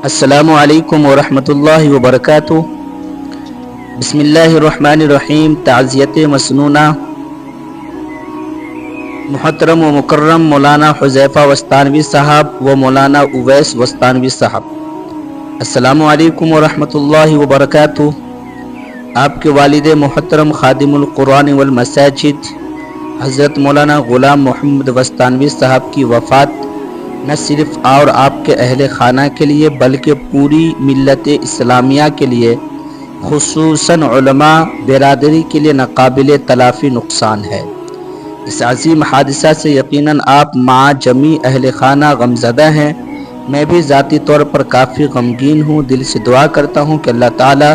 السلام علیکم ورحمۃ اللہ وبرکاتہ۔ بسم اللہ الرحمن الرحیم۔ تعزیت مسنونہ محترم و مکرم مولانا حذیفہ وستانوی صاحب و مولانا اویس وستانوی صاحب، السلام علیکم ورحمۃ اللہ وبرکاتہ۔ آپ کے والد محترم خادم القرآن والمساجد حضرت مولانا غلام محمد وستانوی صاحب کی وفات نہ صرف اور آپ کے اہل خانہ کے لیے بلکہ پوری ملت اسلامیہ کے لیے، خصوصاً علماء برادری کے لیے ناقابل تلافی نقصان ہے۔ اس عظیم حادثہ سے یقیناً آپ مع جمیع اہل خانہ غمزدہ ہیں۔ میں بھی ذاتی طور پر کافی غمگین ہوں۔ دل سے دعا کرتا ہوں کہ اللہ تعالی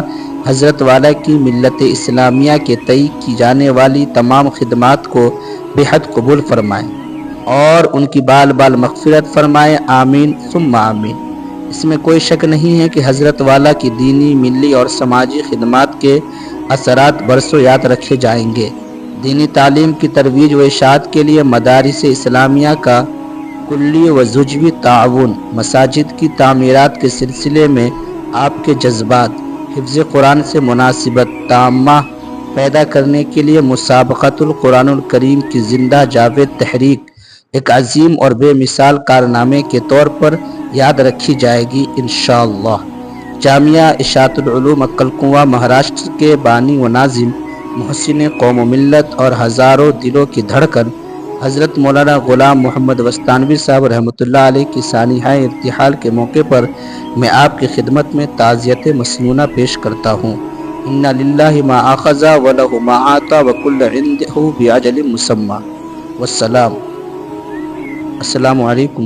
حضرت والا کی ملت اسلامیہ کے تئیں کی جانے والی تمام خدمات کو بے حد قبول فرمائے اور ان کی بال بال مغفرت فرمائے، آمین ثم آمین۔ اس میں کوئی شک نہیں ہے کہ حضرت والا کی دینی، ملی اور سماجی خدمات کے اثرات برسوں یاد رکھے جائیں گے۔ دینی تعلیم کی ترویج و اشاعت کے لیے مدارس اسلامیہ کا کلی و جزوی تعاون، مساجد کی تعمیرات کے سلسلے میں آپ کے جذبات، حفظ قرآن سے مناسبت تامہ پیدا کرنے کے لیے مسابقۃ القرآن الکریم کی زندہ جاوید تحریک ایک عظیم اور بے مثال کارنامے کے طور پر یاد رکھی جائے گی انشاءاللہ۔ جامعہ اشاعت العلوم عقل کنواں مہاراشٹر کے بانی و ناظم، محسن قوم و ملت اور ہزاروں دلوں کی دھڑکن حضرت مولانا غلام محمد وستانوی صاحب رحمۃ اللہ علیہ کی سانحہ ارتحال کے موقع پر میں آپ کی خدمت میں تعزیت مسنونہ پیش کرتا ہوں۔ اِنَّ لِلَّهِ مَا أَخَذَ وَلَهُ مَا أَعْطَى وَكُلٌّ عِندَهُ بِأَجَلٍ مُّسَمًّى۔ والسلام۔ السلام علیکم۔